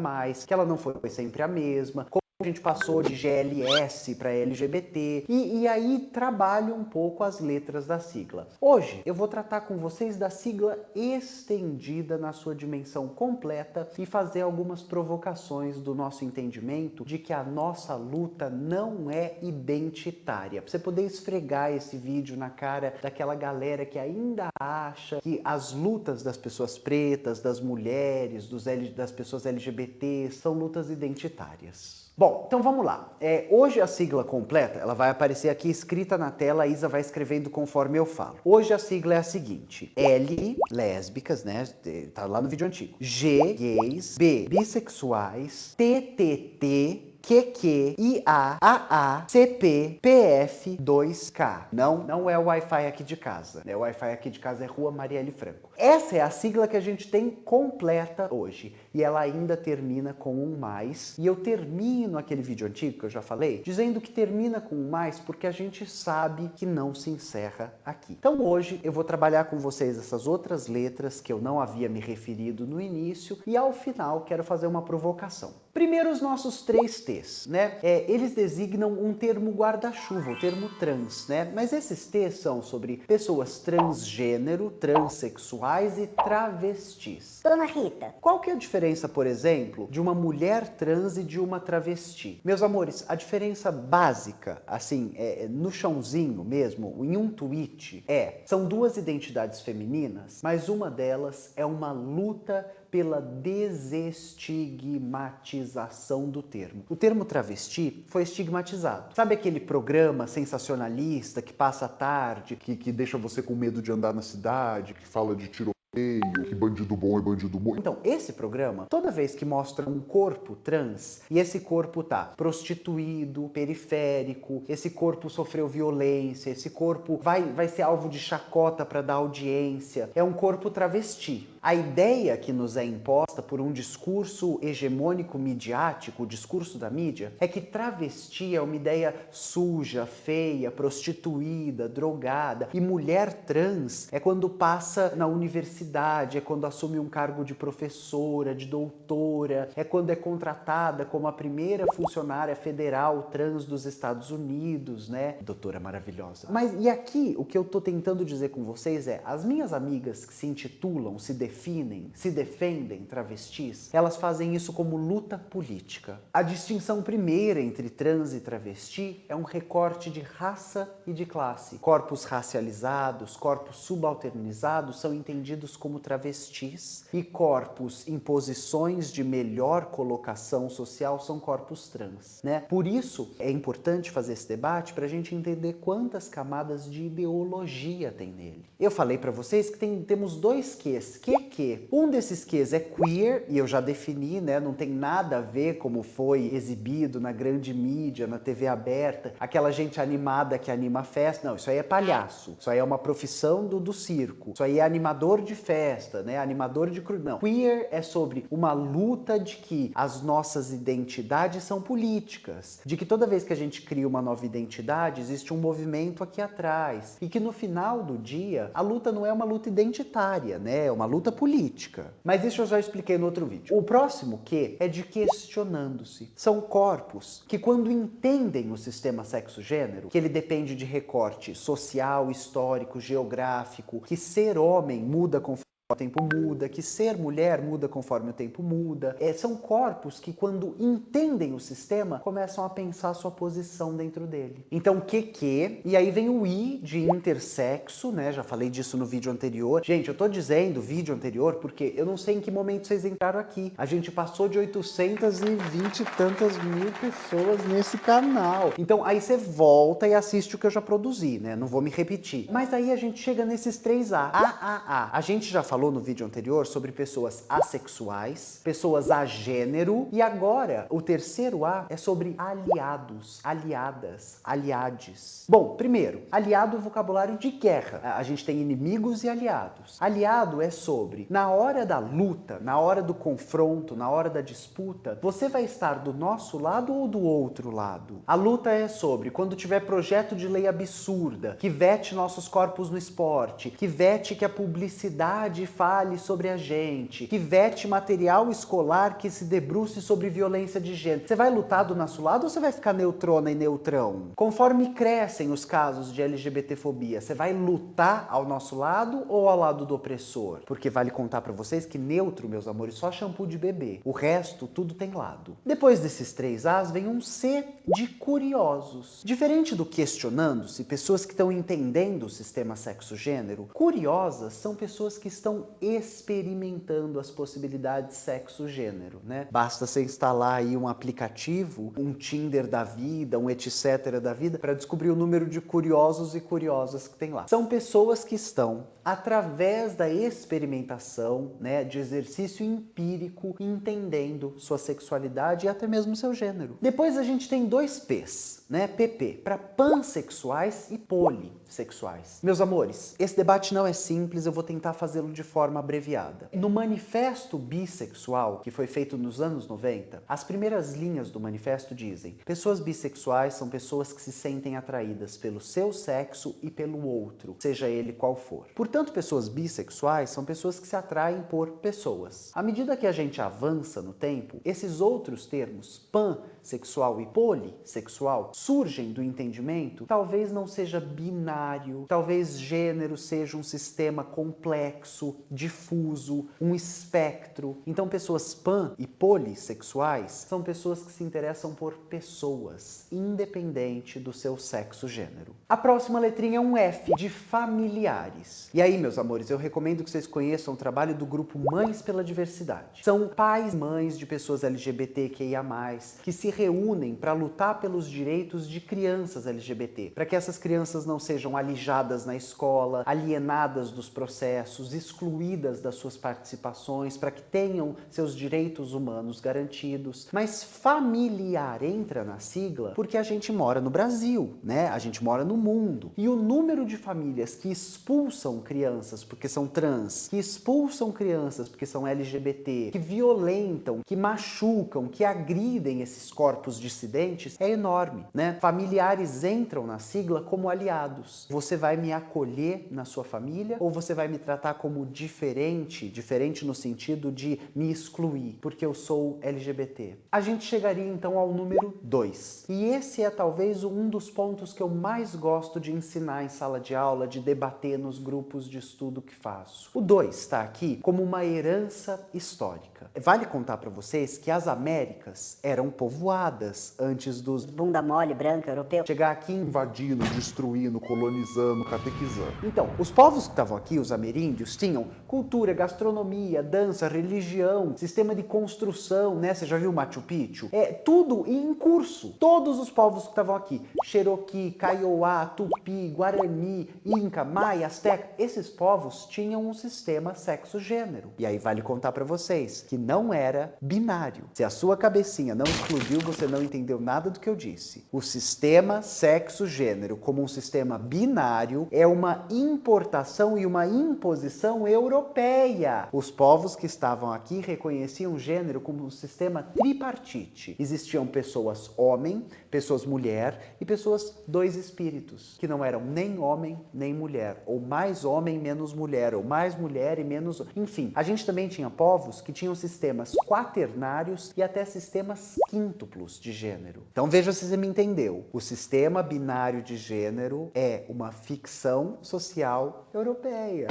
que ela não foi sempre a mesma, a gente passou de GLS para LGBT e aí trabalho um pouco as letras da sigla. Hoje eu vou tratar com vocês da sigla estendida na sua dimensão completa e fazer algumas provocações do nosso entendimento de que a nossa luta não é identitária. Pra você poder esfregar esse vídeo na cara daquela galera que ainda acha que as lutas das pessoas pretas, das mulheres, das pessoas LGBT são lutas identitárias. Bom, então vamos lá. Hoje a sigla completa, ela vai aparecer aqui escrita na tela, a Isa vai escrevendo conforme eu falo. Hoje a sigla é a seguinte: L, lésbicas, né? Tá lá no vídeo antigo. G, gays. B, bissexuais. TTT. QQ, IA, AA, CP, PF, 2K. Não é o Wi-Fi aqui de casa. O Wi-Fi aqui de casa é Rua Marielle Franco. Essa é a sigla que a gente tem completa hoje. E ela ainda termina com um mais. E eu termino aquele vídeo antigo que eu já falei, dizendo que termina com um mais porque a gente sabe que não se encerra aqui. Então hoje eu vou trabalhar com vocês essas outras letras que eu não havia me referido no início. E ao final quero fazer uma provocação. Primeiro os nossos 3 T's, né? Eles designam um termo guarda-chuva, o termo trans, né? Mas esses T's são sobre pessoas transgênero, transexuais e travestis. Dona Rita, qual que é a diferença, por exemplo, de uma mulher trans e de uma travesti? Meus amores, a diferença básica, assim, no chãozinho mesmo, em um tweet, são 2 identidades femininas, mas uma delas é uma luta pela desestigmatização do termo. O termo travesti foi estigmatizado. Sabe aquele programa sensacionalista que passa a tarde, Que deixa você com medo de andar na cidade, que fala de tiroteio, que bandido bom é bandido bom. Então, esse programa, toda vez que mostra um corpo trans, e esse corpo tá prostituído, periférico, esse corpo sofreu violência, esse corpo vai ser alvo de chacota para dar audiência, é um corpo travesti. A ideia que nos é imposta por um discurso hegemônico midiático, o discurso da mídia, é que travesti é uma ideia suja, feia, prostituída, drogada, e mulher trans é quando passa na universidade, é quando assume um cargo de professora, de doutora, é quando é contratada como a primeira funcionária federal trans dos Estados Unidos, né? Doutora maravilhosa. Mas e aqui o que eu tô tentando dizer com vocês as minhas amigas que se intitulam, se defendem travestis, elas fazem isso como luta política. A distinção primeira entre trans e travesti é um recorte de raça e de classe. Corpos racializados, corpos subalternizados são entendidos como travestis e corpos em posições de melhor colocação social são corpos trans, né? Por isso é importante fazer esse debate para a gente entender quantas camadas de ideologia tem nele. Eu falei para vocês que temos 2 Qs. Que um desses Qs é queer, e eu já defini, né? Não tem nada a ver como foi exibido na grande mídia, na TV aberta, aquela gente animada que anima a festa. Não, isso aí é palhaço. Isso aí é uma profissão do circo. Isso aí é animador de festa, né? Animador de Não. Queer é sobre uma luta de que as nossas identidades são políticas. De que toda vez que a gente cria uma nova identidade, existe um movimento aqui atrás. E que no final do dia, a luta não é uma luta identitária, né? É uma luta política. Mas isso eu já expliquei no outro vídeo. O próximo Q é de questionando-se. São corpos que, quando entendem o sistema sexo-gênero, que ele depende de recorte social, histórico, geográfico, que ser homem muda conforme o tempo muda, que ser mulher muda conforme o tempo muda. São corpos que, quando entendem o sistema, começam a pensar a sua posição dentro dele. Então, QQ, e aí vem o I de intersexo, né? Já falei disso no vídeo anterior. Gente, eu tô dizendo vídeo anterior porque eu não sei em que momento vocês entraram aqui. A gente passou de 820 e tantas mil pessoas nesse canal. Então, aí você volta e assiste o que eu já produzi, né? Não vou me repetir. Mas aí a gente chega nesses 3A. AAA. A gente já falou falou no vídeo anterior sobre pessoas assexuais, pessoas agênero, e agora o terceiro A é sobre aliados, aliadas, aliades. Bom, primeiro, aliado é vocabulário de guerra. A gente tem inimigos e aliados. Aliado é sobre, na hora da luta, na hora do confronto, na hora da disputa, você vai estar do nosso lado ou do outro lado? A luta é sobre quando tiver projeto de lei absurda, que vete nossos corpos no esporte, que vete que a publicidade fale sobre a gente, que vete material escolar que se debruce sobre violência de gênero. Você vai lutar do nosso lado ou você vai ficar neutrona e neutrão? Conforme crescem os casos de LGBTfobia, você vai lutar ao nosso lado ou ao lado do opressor? Porque vale contar pra vocês que neutro, meus amores, só shampoo de bebê. O resto, tudo tem lado. Depois desses 3 As, vem um C de curiosos. Diferente do questionando-se, pessoas que estão entendendo o sistema sexo-gênero, curiosas são pessoas que estão experimentando as possibilidades sexo-gênero, né? Basta você instalar aí um aplicativo, um Tinder da vida, um etc. da vida, para descobrir o número de curiosos e curiosas que tem lá. São pessoas que estão, através da experimentação, né, de exercício empírico, entendendo sua sexualidade e até mesmo seu gênero. Depois a gente tem 2 P's, né, PP, para pansexuais e polissexuais. Meus amores, esse debate não é simples, eu vou tentar fazê-lo de forma abreviada. No Manifesto Bissexual, que foi feito nos anos 90, as primeiras linhas do manifesto dizem: pessoas bissexuais são pessoas que se sentem atraídas pelo seu sexo e pelo outro, seja ele qual for. Portanto, pessoas bissexuais são pessoas que se atraem por pessoas. À medida que a gente avança no tempo, esses outros termos, pansexual e polissexual, surgem do entendimento, talvez não seja binário, talvez gênero seja um sistema complexo, difuso, um espectro. Então, pessoas pan e polissexuais são pessoas que se interessam por pessoas, independente do seu sexo-gênero. A próxima letrinha é um F, de familiares. E aí, meus amores, eu recomendo que vocês conheçam o trabalho do grupo Mães pela Diversidade. São pais e mães de pessoas LGBTQIA+, que se reúnem para lutar pelos direitos de crianças LGBT, para que essas crianças não sejam alijadas na escola, alienadas dos processos, excluídas das suas participações, para que tenham seus direitos humanos garantidos. Mas familiar entra na sigla porque a gente mora no Brasil, né? A gente mora no mundo. E o número de famílias que expulsam crianças porque são trans, que expulsam crianças porque são LGBT, que violentam, que machucam, que agridem esses corpos dissidentes é enorme, né? Familiares entram na sigla como aliados. Você vai me acolher na sua família ou você vai me tratar como diferente? Diferente no sentido de me excluir, porque eu sou LGBT. A gente chegaria então ao número 2. E esse é talvez um dos pontos que eu mais gosto de ensinar em sala de aula, de debater nos grupos de estudo que faço. O 2 está aqui como uma herança histórica. Vale contar para vocês que as Américas eram povoadas antes dos Bunda mole, branca, europeu. chegar aqui em... Invadindo, destruindo, colonizando, catequizando. Então, os povos que estavam aqui, os ameríndios, tinham cultura, gastronomia, dança, religião, sistema de construção, né? Você já viu Machu Picchu? É tudo em curso. Todos os povos que estavam aqui, Cherokee, Kaiowá, Tupi, Guarani, Inca, Maia, Azteca, esses povos tinham um sistema sexo-gênero. E aí vale contar pra vocês que não era binário. Se a sua cabecinha não explodiu, você não entendeu nada do que eu disse. O sistema sexo-gênero como um sistema binário é uma importação e uma imposição europeia. Os povos que estavam aqui reconheciam o gênero como um sistema tripartite. Existiam pessoas homem, pessoas mulher e pessoas 2 espíritos, que não eram nem homem nem mulher, ou mais homem menos mulher, ou mais mulher e menos... Enfim, a gente também tinha povos que tinham sistemas quaternários e até sistemas quíntuplos de gênero. Então veja se você me entendeu. O sistema binário de gênero é uma ficção social europeia.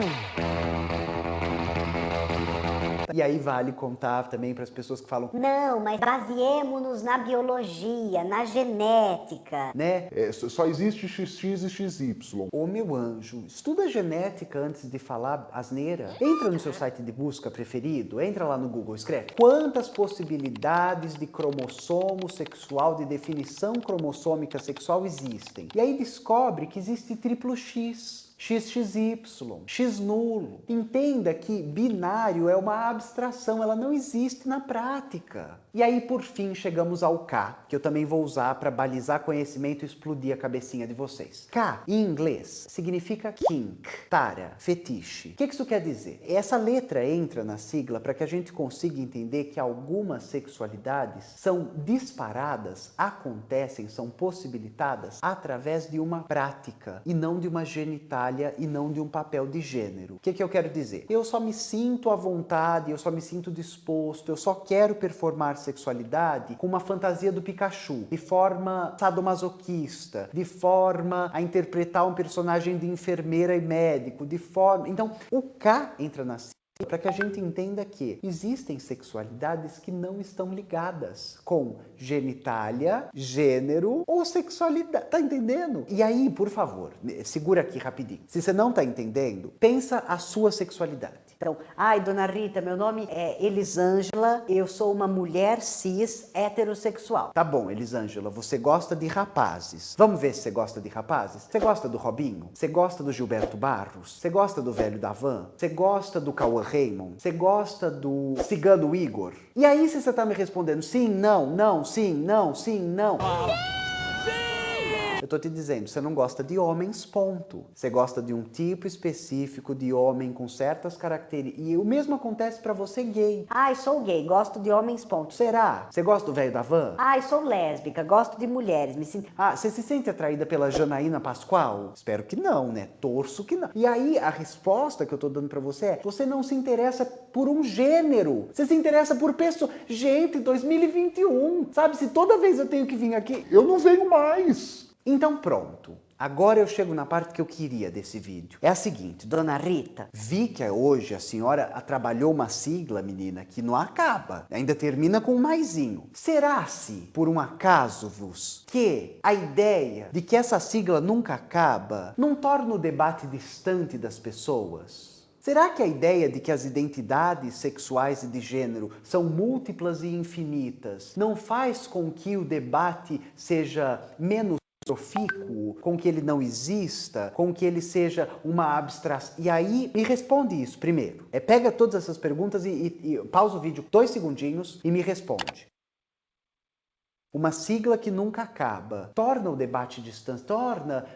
E aí vale contar também para as pessoas que falam: não, mas baseemos-nos na biologia, na genética. né? Só existe XX e XY. Ô meu anjo, estuda genética antes de falar asneira. Entra no seu site de busca preferido, entra lá no Google, escreve quantas possibilidades de cromossomo sexual, de definição cromossômica sexual existem. E aí descobre que existe triplo X. XXY, X nulo. Entenda que binário é uma abstração, ela não existe na prática. E aí, por fim, chegamos ao K, que eu também vou usar para balizar conhecimento e explodir a cabecinha de vocês. K, em inglês, significa kink, tara, fetiche. O que isso quer dizer? Essa letra entra na sigla para que a gente consiga entender que algumas sexualidades são disparadas, acontecem, são possibilitadas através de uma prática e não de uma genitália e não de um papel de gênero. O que eu quero dizer? Eu só me sinto à vontade, eu só me sinto disposto, eu só quero performar sexualidade com uma fantasia do Pikachu, de forma sadomasoquista, de forma a interpretar um personagem de enfermeira e médico, de forma... Então, o K entra na para que a gente entenda que existem sexualidades que não estão ligadas com genitália, gênero ou sexualidade. Tá entendendo? E aí, por favor, segura aqui rapidinho. Se você não tá entendendo, pensa a sua sexualidade. Então, ai, dona Rita, meu nome é Elisângela, eu sou uma mulher cis heterossexual. Tá bom, Elisângela, você gosta de rapazes. Vamos ver se você gosta de rapazes? Você gosta do Robinho? Você gosta do Gilberto Barros? Você gosta do velho da Van? Você gosta do Cauã Raymond? Você gosta do Cigano Igor? E aí, se você tá me respondendo sim, não, não, sim, não, sim, não... Eu tô te dizendo, você não gosta de homens, ponto. Você gosta de um tipo específico de homem com certas características. E o mesmo acontece pra você gay. Ai, sou gay, gosto de homens, ponto. Será? Você gosta do velho da van? Ai, sou lésbica, gosto de mulheres, me sinto... Ah, você se sente atraída pela Janaína Pascoal? Espero que não, né? Torço que não. E aí, a resposta que eu tô dando pra você é, você não se interessa por um gênero. Você se interessa por pessoa. Gente, 2021, sabe? Se toda vez eu tenho que vir aqui, Eu não venho mais. então pronto. Agora eu chego na parte que eu queria desse vídeo. É a seguinte, Dona Rita, vi que hoje a senhora trabalhou uma sigla, menina, que não acaba. Ainda termina com um maisinho. Será-se, por um acaso vos, que a ideia de que essa sigla nunca acaba não torna o debate distante das pessoas? Será que a ideia de que as identidades sexuais e de gênero são múltiplas e infinitas não faz com que o debate seja menos profícuo, com que ele não exista, com que ele seja uma abstração? E aí, me responde isso primeiro. Pega todas essas perguntas e pausa o vídeo 2 segundinhos e me responde. Uma sigla que nunca acaba. Torna o debate distante,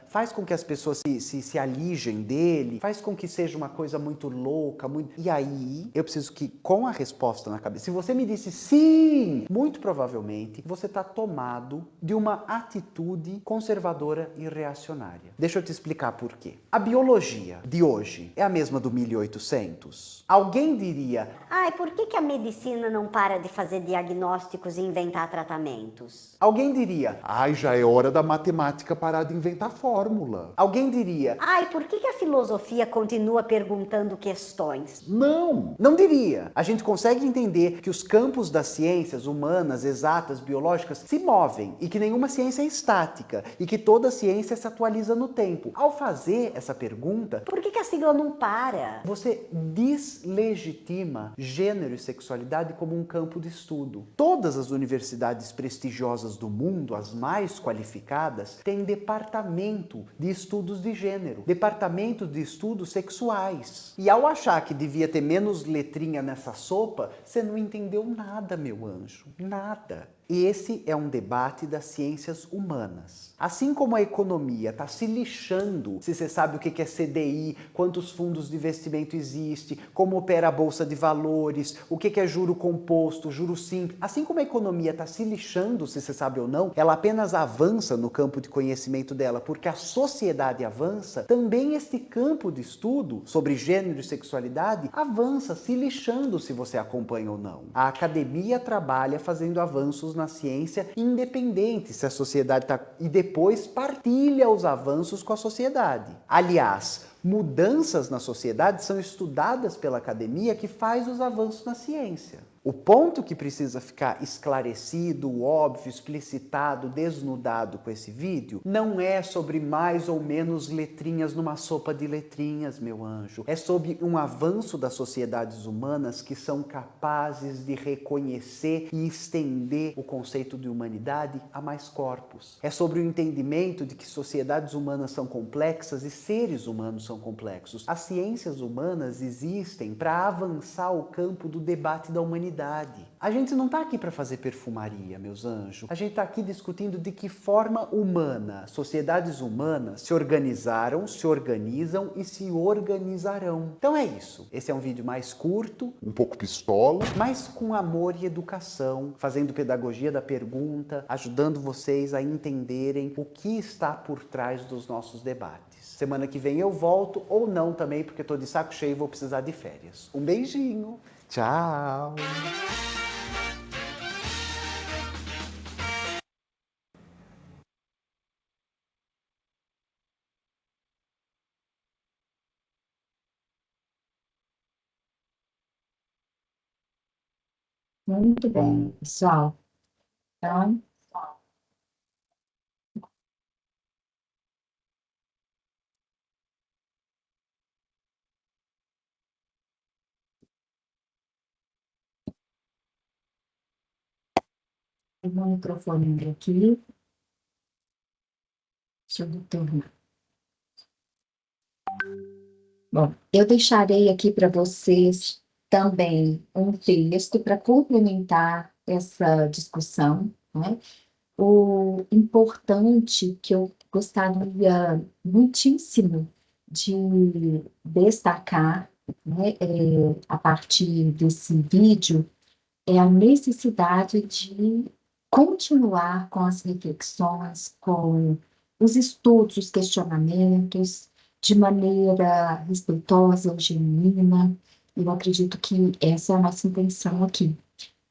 faz com que as pessoas se alijem dele, faz com que seja uma coisa muito louca, muito... E aí, eu preciso que, com a resposta na cabeça, se você me disse sim, muito provavelmente, você está tomado de uma atitude conservadora e reacionária. Deixa eu te explicar por quê. A biologia de hoje é a mesma do 1800? Alguém diria... Ai, por que a medicina não para de fazer diagnósticos e inventar tratamentos? Alguém diria... Ai, já é hora da matemática parar de inventar fórmula. Alguém diria... Ai, por que a filosofia continua perguntando questões? Não. Não diria. A gente consegue entender que os campos das ciências humanas, exatas, biológicas, se movem e que nenhuma ciência é estática e que toda ciência se atualiza no tempo. Ao fazer essa pergunta... Por que a sigla não para? Você deslegitima gênero e sexualidade como um campo de estudo. Todas as universidades prestigiosas do mundo, as mais qualificadas, têm departamento de estudos de gênero, departamento de estudos sexuais. E ao achar que devia ter menos letrinha nessa sopa, você não entendeu nada, meu anjo. Nada. E esse é um debate das ciências humanas. Assim como a economia está se lixando se você sabe o que é CDI, quantos fundos de investimento existe, como opera a bolsa de valores, o que é juro composto, juro simples. Assim como a economia está se lixando se você sabe ou não, ela apenas avança no campo de conhecimento dela, porque a sociedade avança, também este campo de estudo sobre gênero e sexualidade avança, se lixando se você acompanha ou não. A academia trabalha fazendo avanços na ciência independente se a sociedade está... E depois partilha os avanços com a sociedade. Aliás, mudanças na sociedade são estudadas pela academia que faz os avanços na ciência. O ponto que precisa ficar esclarecido, óbvio, explicitado, desnudado com esse vídeo, não é sobre mais ou menos letrinhas numa sopa de letrinhas, meu anjo. É sobre um avanço das sociedades humanas que são capazes de reconhecer e estender o conceito de humanidade a mais corpos. É sobre o entendimento de que sociedades humanas são complexas e seres humanos são complexos. As ciências humanas existem para avançar o campo do debate da humanidade. A gente não está aqui para fazer perfumaria, meus anjos. A gente está aqui discutindo de que forma humana, sociedades humanas se organizaram, se organizam e se organizarão. Então é isso. Esse é um vídeo mais curto, Um pouco pistola. mas com amor e educação, fazendo pedagogia da pergunta, ajudando vocês a entenderem o que está por trás dos nossos debates. Semana que vem eu volto, ou não também, porque estou de saco cheio e vou precisar de férias. Um beijinho! Tchau! Muito bem, pessoal. Então, o meu microfone aqui. Deixa eu retornar. Bom, eu deixarei aqui para vocês também um texto para complementar essa discussão, né? O importante que eu gostaria muitíssimo de destacar, né, a partir desse vídeo, é a necessidade de continuar com as reflexões, com os estudos, os questionamentos, de maneira respeitosa, genuína. Eu acredito que essa é a nossa intenção aqui.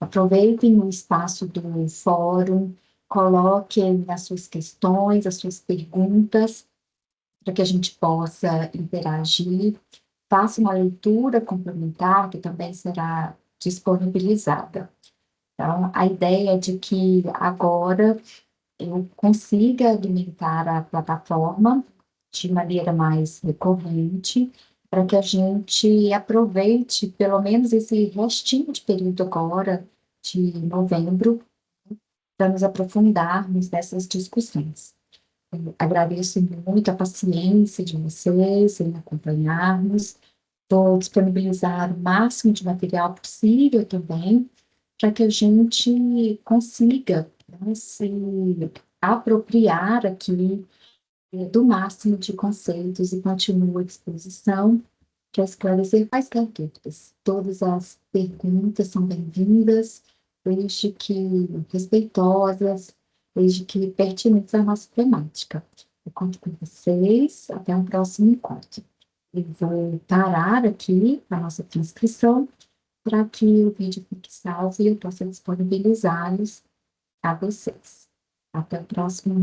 Aproveitem o espaço do fórum, coloquem as suas questões, as suas perguntas, para que a gente possa interagir. Faça uma leitura complementar, que também será disponibilizada. Então, a ideia é de que agora eu consiga alimentar a plataforma de maneira mais recorrente, para que a gente aproveite pelo menos esse restinho de período agora, de novembro, para nos aprofundarmos nessas discussões. Eu agradeço muito a paciência de vocês em acompanharmos. Vou disponibilizar o máximo de material possível também, para que a gente consiga, né, se apropriar aqui do máximo de conceitos e continuo à disposição para esclarecer quaisquer dúvidas. Todas as perguntas são bem-vindas, desde que respeitosas, desde que pertinentes à nossa temática. Eu conto com vocês, até um próximo encontro. Eu vou parar aqui a nossa transcrição para que o vídeo fique salvo e eu possa disponibilizá-los a vocês. Até o próximo.